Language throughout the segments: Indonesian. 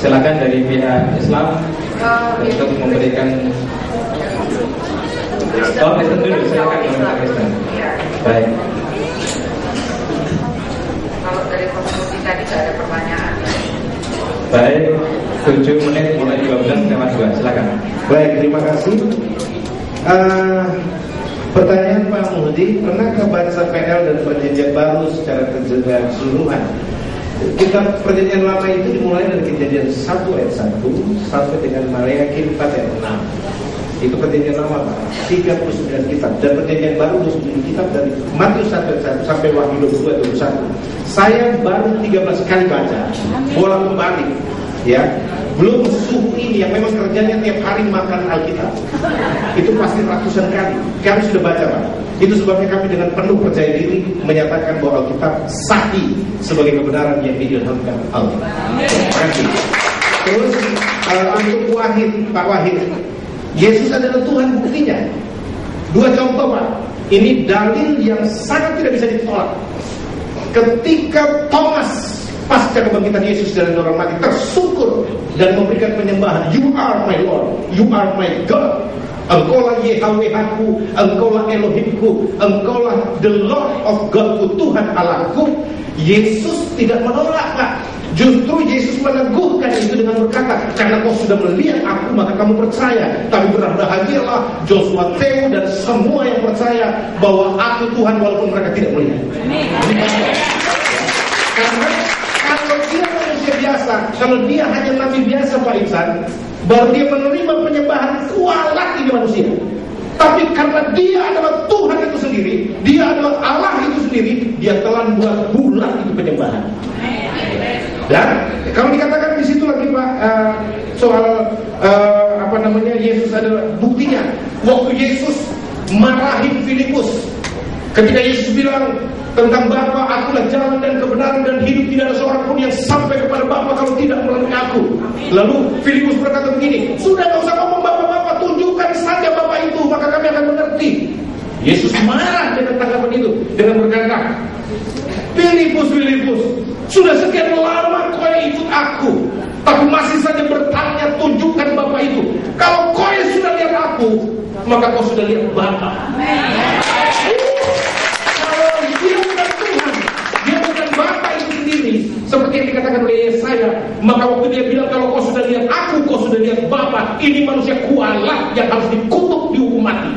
silakan dari pihak Islam untuk memberikan. Kristen dulu, silakan dari Kristen. Baik. Kalau dari komunikasi tadi tidak ada pertanyaan. Baik, 7 menit mulai 12:2, silakan. Baik, terima kasih. Pertanyaan Pak Muhdi, pernahkah baca PL dan Perjanjian Baru secara keseluruhan? Kitab Perjanjian Lama itu dimulai dari Kejadian 1 ayat 1 sampai dengan Maleakhi 4 ayat 6. Itu Perjanjian Lama, Pak. 39 kitab. Dan Perjanjian Baru 29 kitab dari Matius 1 ayat 1 sampai Wahyu 22 ayat 21. Saya baru 13 kali baca, bolak-balik, ya. Belum suhu ini yang memang kerjanya tiap hari makan Alkitab. Itu pasti ratusan kali. Kami sudah baca, Pak. Itu sebabnya kami dengan penuh percaya diri menyatakan bahwa Alkitab sahih sebagai kebenaran yang diilhamkan Allah. Terima kasih. Terus untuk Wahid, Pak Wahid, Yesus adalah Tuhan, buktinya 2 contoh, Pak. Ini dalil yang sangat tidak bisa ditolak. Ketika Thomas pasca kebangkitan Yesus dari orang mati tersungkur dan memberikan penyembahan, "You are my Lord, you are my God. Engkaulah Yahwehku, engkaulah Elohimku, engkaulah the Lord of Godku, Tuhan Allahku." Yesus tidak menolak, Pak. Justru Yesus meneguhkan itu dengan berkata, "Karena kau sudah melihat aku, maka kamu percaya. Tapi berbahagialah Joshua, Theo, dan semua yang percaya bahwa aku Tuhan walaupun mereka tidak melihat." Karena kalau dia manusia biasa, kalau dia hanya nabi biasa, Pak Ihsan, baru dia menerima penyembahan kualat ini manusia. Tapi karena dia adalah Tuhan itu sendiri, dia adalah Allah itu sendiri, dia telah buat bulat itu penyembahan. Dan kalau dikatakan di situ lagi, Pak, soal Yesus adalah buktinya. Waktu Yesus marahin Filipus, ketika Yesus bilang tentang Bapa, akulah jalan dan kebenaran dan hidup, tidak ada seorang pun yang sampai kepada Bapa kalau tidak melalui aku. Lalu Filipus berkata begini, "Sudah, gak usah ngomong Bapa-Bapa, tunjukkan saja Bapa itu, maka kami akan mengerti." Yesus marah dengan tanggapan itu dengan berkata, Filipus, sudah sekian lama kau ikut aku, tapi masih saja bertanya, tunjukkan Bapa itu. Kalau kau sudah lihat aku, maka kau sudah lihat Bapa. Kalau dia bukan Tuhan, dia bukan Bapa itu sendiri, seperti yang dikatakan oleh Yesaya, maka waktu dia bilang kalau kau sudah lihat aku, kau sudah lihat Bapa, ini manusia kualat yang harus dikutuk, dihukum mati.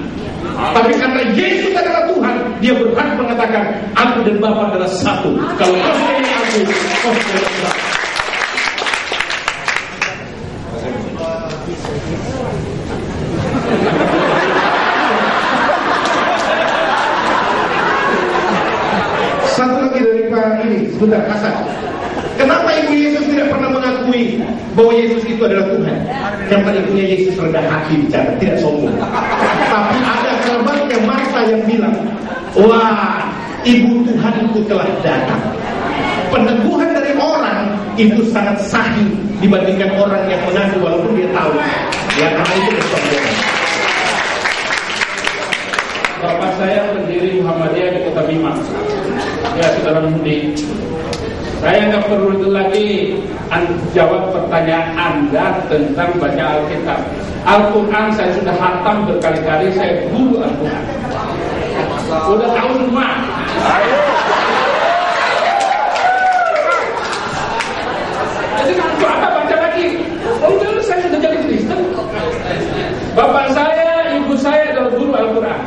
Tapi karena Yesus adalah Tuhan, dia berhak mengatakan aku dan Bapa adalah satu. Kalau kau sudah lihat aku, kau sudah lihat Bapa. Satu lagi dari Pak ini, sebentar, Hasan. Kenapa ibu Yesus tidak pernah mengakui bahwa Yesus itu adalah Tuhan? Yang pada ibunya Yesus rendah hati bicara, tidak sombong. Tapi ada kerabatnya Marta yang bilang, "Wah, ibu Tuhanku telah datang." Peneguhan dari orang itu sangat sahih dibandingkan orang yang mengaku walaupun dia tahu. Ya, karena itu kesombongan. Bapak saya pendiri Muhammadiyah di Kota Bima. Ya, saudara Muhdi, saya nggak perlu itu lagi jawab pertanyaan Anda tentang baca Alkitab. Al-Quran saya sudah hatam berkali-kali, saya guru Al-Quran. Sudah tahu semua. Jadi untuk apa baca lagi? Oh, dulu saya sudah jadi Kristen. Bapak saya, ibu saya adalah guru Al-Quran.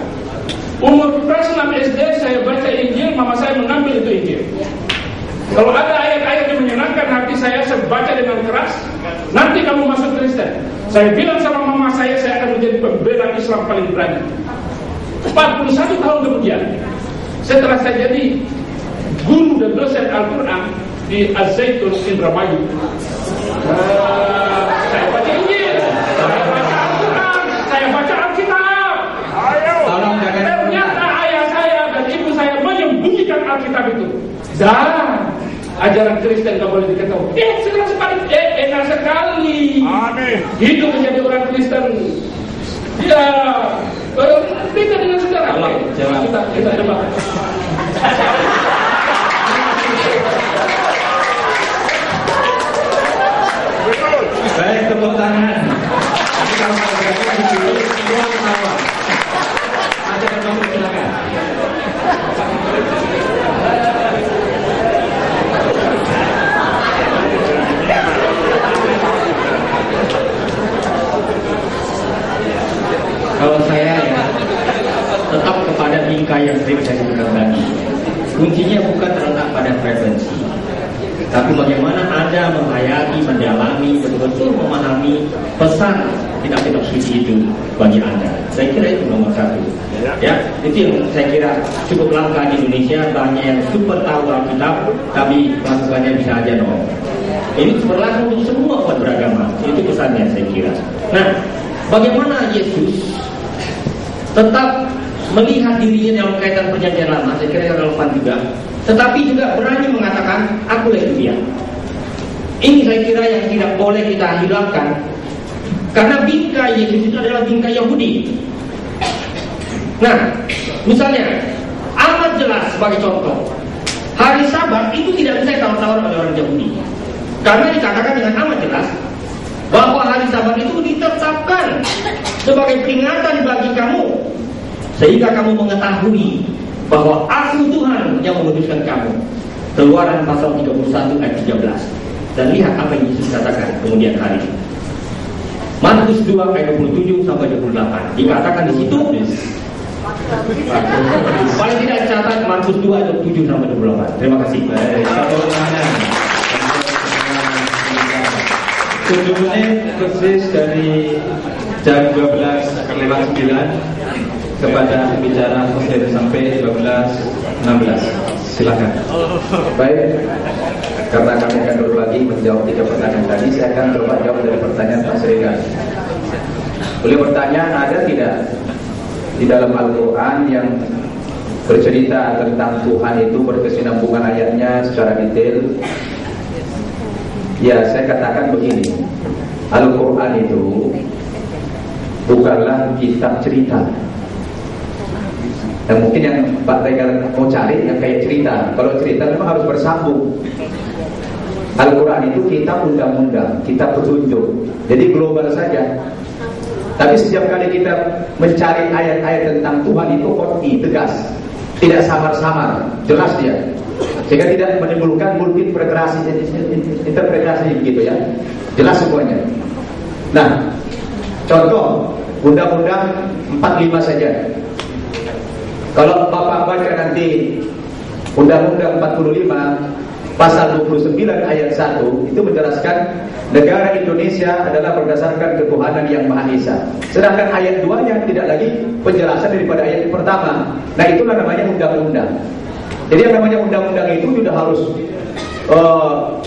Umur kelas 6 SD saya baca Injil, mama saya mengambil itu Injil. Kalau ada ayat-ayat yang menyenangkan hati saya baca dengan keras. Nanti kamu masuk Kristen. Saya bilang sama mama saya akan menjadi pembela Islam paling berani. 41 tahun kemudian, setelah saya jadi guru dan dosen Al-Quran di Az-Zaitun Indramayu, saya baca Injil, saya baca Al-Quran, saya baca Alkitab. Ternyata ayah saya dan ibu saya menyembunyikan Alkitab itu. Dan ajaran Kristen gak boleh diketahui. Sekarang sekali, enak sekali. Amin. Hidup menjadi orang Kristen. Ya, beda dengan saudara. Kita coba. Betul. kalau berada di situ semua ketawa. Acara kamu silakan. Kalau saya ya tetap kepada bingkai yang sering saya sebutkan tadi. Kuncinya bukan terletak pada frekuensi, tapi bagaimana Anda menghayati, mendalami, betul-betul memahami pesan kitab-kitab suci itu bagi Anda. Saya kira itu nomor satu. Ya, itu yang saya kira cukup langka di Indonesia. Banyak yang super tahu Alkitab, tapi masukannya bisa aja nol. Ini berlaku untuk semua umat beragama. Itu pesannya saya kira. Nah, bagaimana Yesus tetap melihat dirinya dalam kaitan perjanjian lama, saya kira relevan juga. Tetapi juga berani mengatakan, akulah itu dia. Ini saya kira yang tidak boleh kita hilangkan. Karena bingkai Yesus itu adalah bingkai Yahudi. Nah, misalnya amat jelas sebagai contoh, hari Sabat itu tidak bisa ditawar-tawar oleh orang Yahudi. Karena dikatakan dengan amat jelas bahwa hari Sabat itu ditetapkan sebagai peringatan bagi kamu, sehingga kamu mengetahui bahwa aku Tuhan yang memutuskan kamu. Keluaran pasal 31 ayat 13. Dan lihat apa yang Yesus katakan kemudian hari. Markus 2 ayat 27 sampai 28. Dikatakan di situ, paling tidak catat Markus 2 ayat 7 sampai 28. Terima kasih. Sejujurnya persis dari jam 12:09 kepada bicara Mesir sampai 12:16. Silakan. Baik, karena kami akan berbagi menjawab 3 pertanyaan tadi, saya akan coba jawab dari pertanyaan Pak Sregar. Boleh bertanya, ada tidak di dalam Al-Quran yang bercerita tentang Tuhan itu berkesinambungan ayatnya secara detail? Ya, saya katakan begini, Al-Quran itu bukanlah kitab cerita. Dan mungkin yang Pak Regar mau cari yang kayak cerita. Kalau cerita memang harus bersambung. Al-Quran itu kitab undang-undang, kitab petunjuk. Jadi global saja. Tapi setiap kali kita mencari ayat-ayat tentang Tuhan itu qat'i, tegas, tidak samar-samar, jelas dia. Sehingga tidak menimbulkan multipretasi, interpretasi begitu ya. Jelas semuanya. Nah, contoh Undang-Undang 45 saja. Kalau Bapak baca nanti Undang-Undang 45 pasal 29 ayat 1 itu menjelaskan negara Indonesia adalah berdasarkan ketuhanan yang Maha Esa. Sedangkan ayat 2-nya tidak lagi penjelasan daripada ayat pertama. Nah, itulah namanya undang-undang. Jadi yang namanya undang-undang itu sudah harus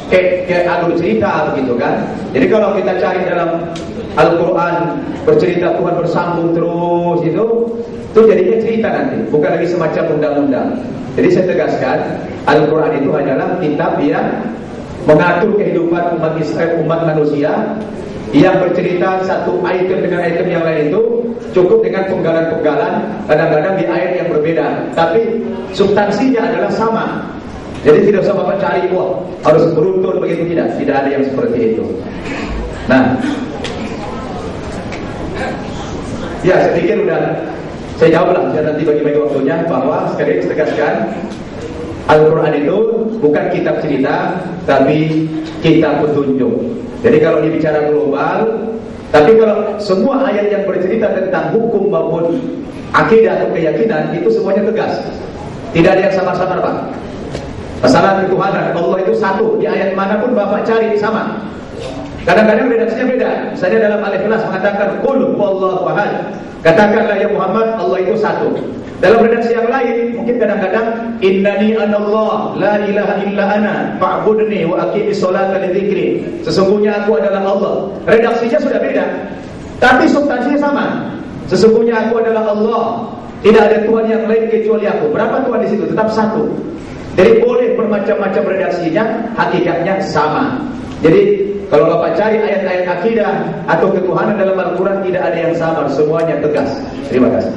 kayak alur cerita begitu kan. Jadi kalau kita cari dalam Al-Quran bercerita Tuhan bersambung terus itu jadinya cerita nanti, bukan lagi semacam undang-undang. Jadi saya tegaskan, Al-Quran itu hanyalah kitab yang mengatur kehidupan umat Israel, umat manusia, yang bercerita satu item dengan item yang lain itu cukup dengan penggalan-penggalan, kadang-kadang di ayat yang berbeda, tapi substansinya adalah sama. Jadi tidak usah Bapak cari, wah harus beruntun begitu, tidak ada yang seperti itu. Nah, ya saya pikir udah saya jawablah, saya nanti bagi-bagi waktunya bahwa sekali lagi tegaskan, Al-Quran itu bukan kitab cerita, tapi kitab petunjuk. Jadi kalau dibicara global, tapi kalau semua ayat yang bercerita tentang hukum maupun akidah atau keyakinan itu semuanya tegas. Tidak ada yang samar-samar, Pak. Masalah ketuhanan, Allah itu satu. Di ayat manapun Bapak cari sama. Kadang-kadang redaksinya beda. Misalnya dalam Al-Ikhlas mengatakan Qul huwallahu ahad. Katakanlah ya Muhammad, Allah itu satu. Dalam redaksi yang lain mungkin kadang-kadang innani anallah la ilaha illa ana fa'budni wa aqimis sholata li dzikri. Sesungguhnya aku adalah Allah. Redaksinya sudah beda, tapi substansinya sama. Sesungguhnya aku adalah Allah. Tidak ada Tuhan yang lain kecuali aku. Berapa Tuhan di situ? Tetap satu. Jadi boleh bermacam-macam redaksinya, hakikatnya sama. Jadi kalau Bapak cari ayat-ayat akidah atau ketuhanan dalam Al-Quran, tidak ada yang samar, semuanya tegas. Terima kasih.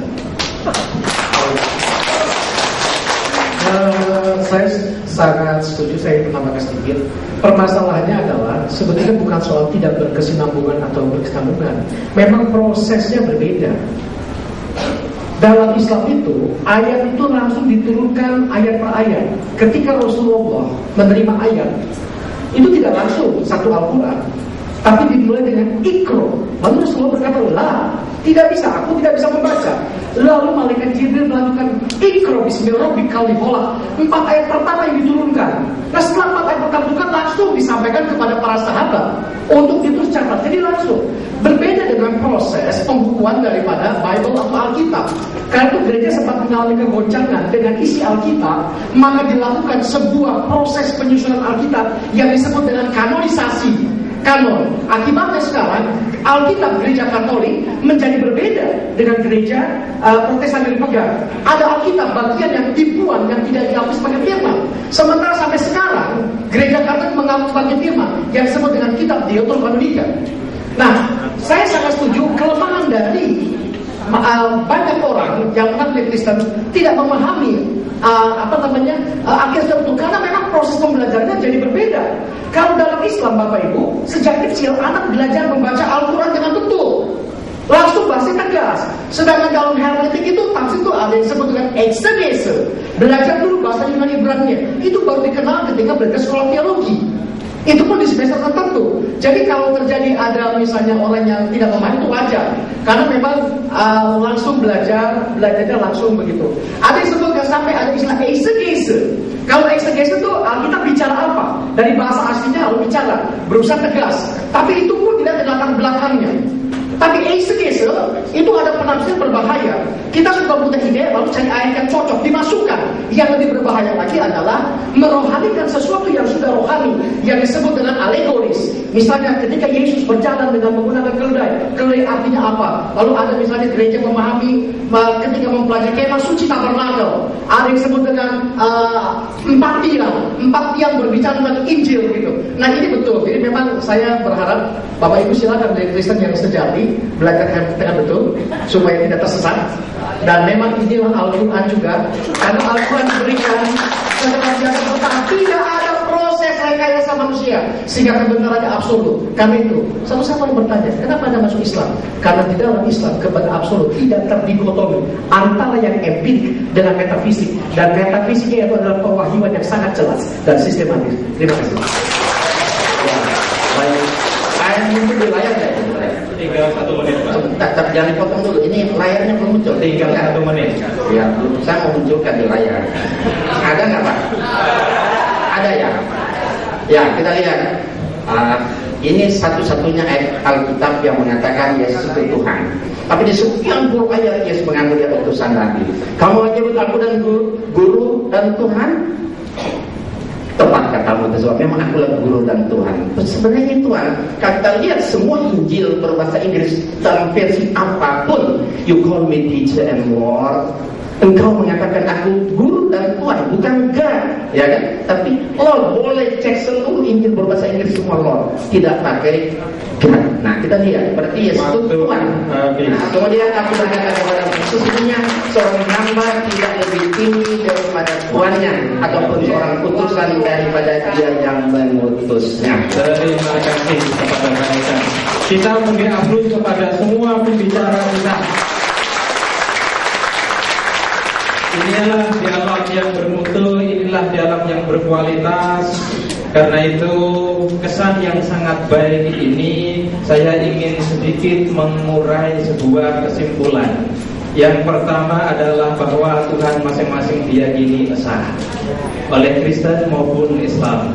sangat setuju. Saya tambahkan sedikit. Permasalahannya adalah sebetulnya bukan soal tidak berkesinambungan atau berkesinambungan. Memang prosesnya berbeda. Dalam Islam itu, ayat itu langsung diturunkan ayat per ayat. Ketika Rasulullah menerima ayat, itu tidak langsung satu Al-Quran, tapi dimulai dengan ikro. Lalu Rasulullah berkata, lah, tidak bisa, aku tidak bisa membaca. Lalu malaikat Jibril melakukan ikro bismillahirrahmanirrahim 4 ayat pertama yang diturunkan. Nah setelah 4 ayat pertama itu kan langsung disampaikan kepada para sahabat untuk ditulis catat. Jadi langsung berbeda dengan proses pembukuan daripada Bible atau Alkitab. Karena itu gereja sempat mengalami kegoncangan dengan isi Alkitab, maka dilakukan sebuah proses penyusunan Alkitab yang disebut dengan kanonisasi. Kanon. Akibatnya sekarang Alkitab gereja Katolik menjadi berbeda dengan gereja Protestan yang dipegang. Ada Alkitab bagian yang tipuan yang tidak diakui sebagai firman. Sementara sampai sekarang gereja Katolik mengaku sebagai firman yang disebut dengan kitab Deuterokanonika. Nah, saya sangat setuju kelemahan dari banyak orang yang mengaku Kristen tidak memahami akhirnya itu karena memang proses pembelajarannya jadi berbeda. Kalau dalam Islam Bapak Ibu, sejak kecil anak belajar membaca Al-Quran dengan betul, langsung bahasa tegas. Sedangkan dalam hermeneutik itu tafsir itu ada yang disebut dengan eksegese. Belajar dulu bahasa Yunani Ibrani. Itu baru dikenal ketika belajar sekolah teologi. Itu pun di semester tertentu. Jadi kalau terjadi ada misalnya orang yang tidak memahami itu wajar, karena memang langsung belajarnya langsung begitu. Ada yang sebutkan sampai ada istilah eksegese. Kalau eksegese itu kita bicara apa? Dari bahasa aslinya lalu bicara, berusaha tegas. Tapi itu pun tidak ada latar belakangnya. Tapi eksegese itu ada penafsiran berbahaya. Kita suka punya ide lalu cari ayat yang cocok dimasukkan. Yang lebih berbahaya lagi adalah merohanikan sesuatu yang sudah rohani, yang disebut dengan alegoris. Misalnya ketika Yesus berjalan dengan menggunakan keledai. Keledai artinya apa? Lalu ada misalnya gereja memahami ketika mempelajari kemah suci tabernakel. Ada yang disebut dengan 4 tiang berbicara tentang Injil gitu. Nah ini betul. Jadi memang saya berharap Bapak Ibu silakan dari Kristen yang sejati belajar dengan betul supaya tidak tersesat. Dan memang inilah Al-Quran juga, karena Al-Quran diberikan kebenaran pertama, tidak ada proses rekayasa manusia sehingga kebenarannya absolut. Karena itu satu sama yang bertanya, kenapa Anda masuk Islam? Karena di dalam Islam kebenaran absolut tidak terdikotomi antara yang empirik dengan metafisik, dan metafisiknya itu adalah pewahyuan yang sangat jelas dan sistematis. Terima kasih. Ayat itu di layar ya? Tinggal 1 menit Pak. Jangan dipotong dulu, ini layarnya belum muncul. Tinggal 1 menit Ya, saya mau munculkan di layar. Ada nggak Pak? Ada ya? Ya, kita lihat. Ini satu-satunya ayat Alkitab yang mengatakan Yesus itu Tuhan. Tapi di sekian puluh ayat Yesus mengaku dia utusan Nabi. Kamu menyebut aku dan guru dan Tuhan? Tepat katamu tersebut, memang akulah guru dan Tuhan. Sebenarnya Tuhan, kita lihat semua Injil berbahasa Inggris dalam versi apapun, you call me teacher and Lord. Engkau mengatakan aku guru dan Tuhan, bukan God, ya kan? Tapi Lord, boleh cek seluruh Injil berbahasa Inggris semua Lord, tidak pakai God. Nah kita lihat, berarti Yesus itu Tuhan. Nah, kemudian aku berkata kepada sesungguhnya seorang hamba tidak lebih tinggi daripada tuannya, ataupun seorang utusan daripada dia yang mengutusnya. Terima kasih kepada mereka. Kita memberi aplaus kepada semua pembicara kita. Inilah dialog yang bermutu, inilah dialog yang berkualitas. Karena itu kesan yang sangat baik ini saya ingin sedikit mengurai sebuah kesimpulan. Yang pertama adalah bahwa Tuhan masing-masing diyakini esa oleh Kristen maupun Islam.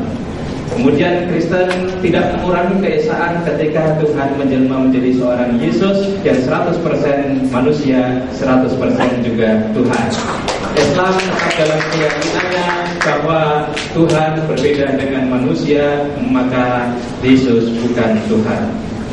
Kemudian Kristen tidak mengurangi keesaan ketika Tuhan menjelma menjadi seorang Yesus yang 100% manusia, 100% juga Tuhan. Islam tetap dalam keyakinannya bahwa Tuhan berbeda dengan manusia, maka Yesus bukan Tuhan.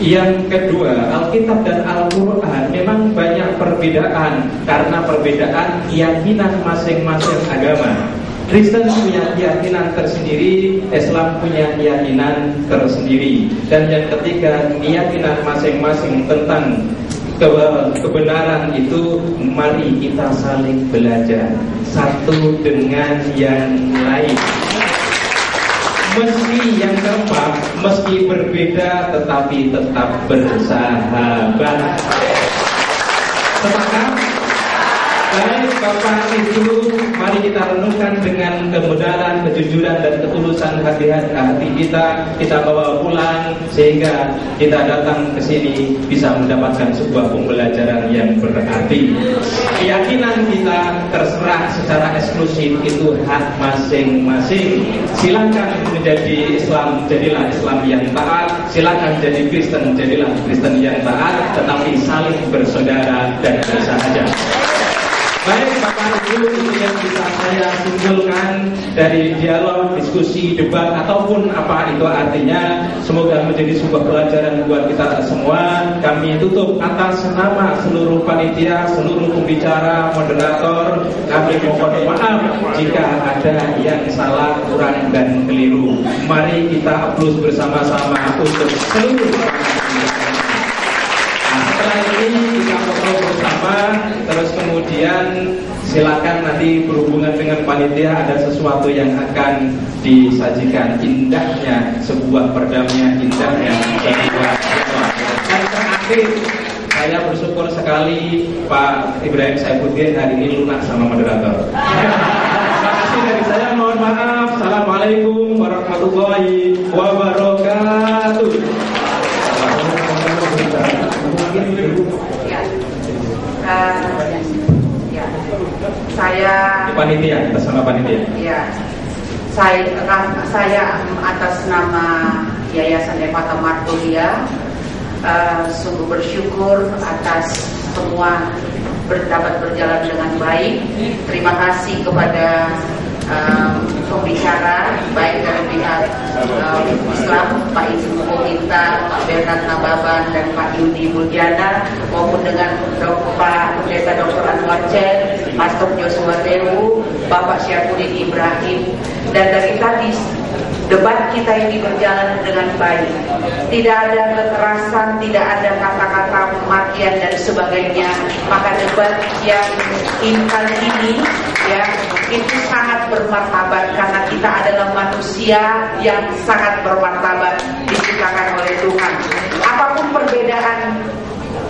Yang kedua, Alkitab dan Al-Quran memang banyak perbedaan karena perbedaan keyakinan masing-masing agama. Kristen punya keyakinan tersendiri, Islam punya keyakinan tersendiri. Dan yang ketiga, keyakinan masing-masing tentang kebenaran itu, mari kita saling belajar satu dengan yang lain. Meski yang keempat, meski berbeda tetapi tetap bersahabat. Sepakat? Baik Bapak Ibu, mari kita renungkan dengan kebenaran, kejujuran dan ketulusan hati kita bawa pulang sehingga kita datang ke sini bisa mendapatkan sebuah pembelajaran yang berarti. Keyakinan kita terserah secara eksklusif, itu hak masing-masing. Silakan menjadi Islam, jadilah Islam yang taat. Silakan jadi Kristen, jadilah Kristen yang taat. Tetapi saling bersaudara dan bersahaja. Baik Bapak Ibu, itu yang bisa saya simpulkan dari dialog, diskusi, debat, ataupun apa itu artinya. Semoga menjadi sebuah pelajaran buat kita semua. Kami tutup atas nama seluruh panitia, seluruh pembicara, moderator. Kami mohon maaf jika ada yang salah, kurang, dan keliru. Mari kita aplaus bersama-sama untuk seluruh panitia. Setelah ini kita foto bersama, terus kemudian silakan nanti berhubungan dengan panitia, ada sesuatu yang akan disajikan. Indahnya sebuah perdamaian, indahnya sebuah. Dan terakhir, saya bersyukur sekali Pak Ibrahim Saifuddin hari ini lunak sama moderator. Terima kasih dari saya, mohon maaf. Assalamualaikum warahmatullahi wabarakatuh. Saya panitia, bersama panitia. Ya, saya atas nama Yayasan Epata Martulia sungguh bersyukur atas semua dapat berjalan dengan baik. Terima kasih kepada pembicara baik dari pihak Islam, Pak Ibu Kominta, Pak Bernard Nababan, dan Pak Yudi Mulyana, maupun dengan Pak Pendeta Dr. Anwar Chen, Pastor Joshua Dewu, Bapak Syafuddin Ibrahim. Dan dari tadi debat kita ini berjalan dengan baik. Tidak ada kekerasan, tidak ada kata-kata kematian dan sebagainya. Maka debat yang kali ini ya itu sangat bermartabat karena kita adalah manusia yang sangat bermartabat diciptakan oleh Tuhan. Apapun perbedaan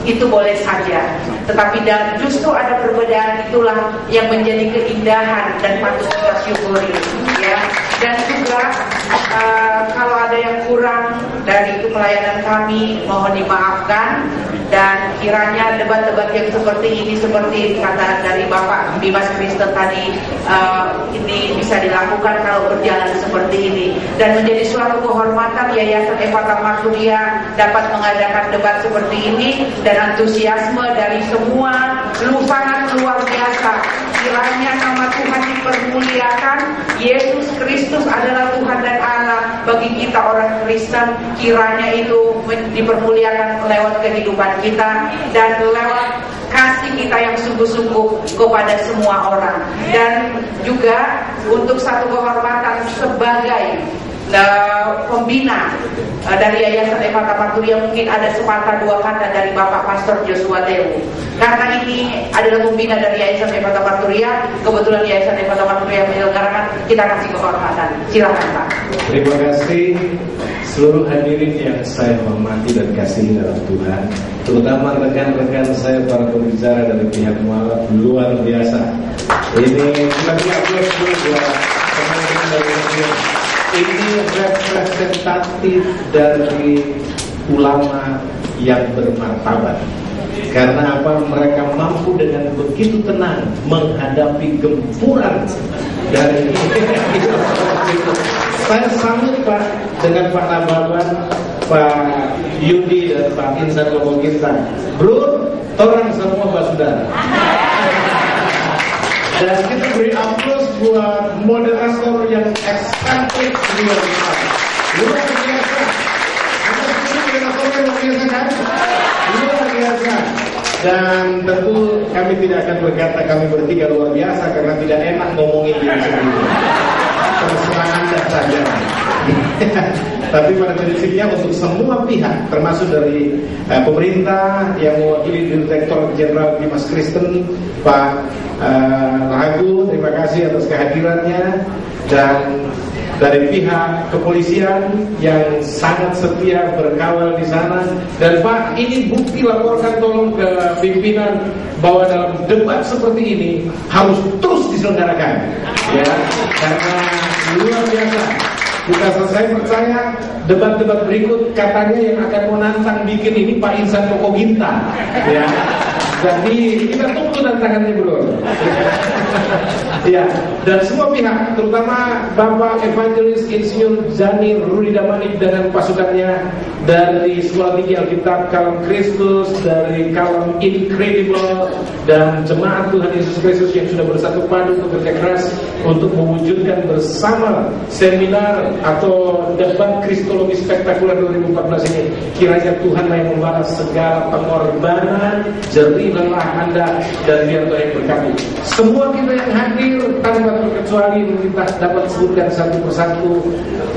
itu boleh saja, tetapi dan justru ada perbedaan itulah yang menjadi keindahan dan patut kita syukuri ya. Dan juga kalau ada yang kurang dari pelayanan kami mohon dimaafkan. Dan kiranya debat-debat yang seperti ini, seperti kata dari Bapak Dimas Kristen tadi, ini bisa dilakukan kalau berjalan seperti ini. Dan menjadi suatu kehormatan Yayasan Epata Martulia dapat mengadakan debat seperti ini. Dan antusiasme dari semua sangat luar biasa. Kiranya nama Tuhan dipermuliakan. Yesus Kristus adalah Tuhan dan Allah bagi kita orang Kristen. Kiranya itu dipermuliakan lewat kehidupan kita dan lewat kasih kita yang sungguh-sungguh kepada semua orang. Dan juga untuk satu kehormatan sebagai pembina dari Yayasan Epata Martulia, mungkin ada sepatah dua kata dari Bapak Pastor Joshua Dewu. Karena ini adalah pembina dari Yayasan Epata Martulia, kebetulan Yayasan Epata Martulia menyelenggarakan, kita kasih kehormatan. Silakan Pak. Terima kasih seluruh hadirin yang saya hormati dan kasihi dalam Tuhan, terutama rekan-rekan saya para pembicara dari pihak mualaf luar biasa. Ini lagi aplaus dulu buat teman-teman dari ini representatif dari ulama yang bermartabat. Karena apa? Mereka mampu dengan begitu tenang menghadapi gempuran dari saya sambut Pak dengan Pak Nababan, Pak Yudi dan Pak Insan Komoginta. Bro, orang semua Pak Saudara. Dan kita beri aplaus buat moderator yang eksentrik luar biasa. Luar biasa. Luar biasa. Dan tentu kami tidak akan berkata kami bertiga luar biasa karena tidak enak ngomongin diri sendiri. Terserah Anda saja. Tapi pada prinsipnya untuk semua pihak, termasuk dari pemerintah yang mewakili Direktur Jenderal Dimas Kristen, Pak Lagu, terima kasih atas kehadirannya. Dan dari pihak kepolisian yang sangat setia berkawal di sana. Dan Pak, ini bukti, laporkan tolong ke pimpinan bahwa dalam debat seperti ini harus terus diselenggarakan, ya, karena luar biasa. Saya percaya debat-debat berikut katanya yang akan menantang bikin ini Pak Insan Koko Ginta, ya. Jadi kita tunggu tantangannya dulu. Ya, dan semua pihak, terutama Bapak Evangelis Insinyur Zani Rudi Damanik dengan pasukannya dari Sekolah Tinggi Alkitab Kalam Kristus, dari Kalam Incredible, dan jemaat Tuhan Yesus Kristus yang sudah bersatu padu bekerja keras untuk mewujudkan bersama seminar atau debat Kristologi Spektakuler 2014 ini. Kiranya Tuhan yang membalas segala pengorbanan, jerih lelah Anda, dan biar Tuhan yang berkati. Semua kita yang hadir tanpa terkecuali, kita dapat sebutkan satu persatu.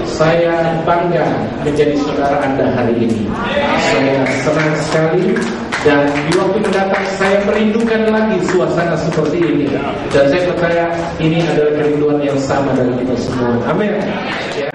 Saya bangga menjadi saudara Anda hari ini. Saya senang sekali, dan di waktu mendatang saya merindukan lagi suasana seperti ini. Dan saya percaya ini adalah kerinduan yang sama dari kita semua. Amin. Ya.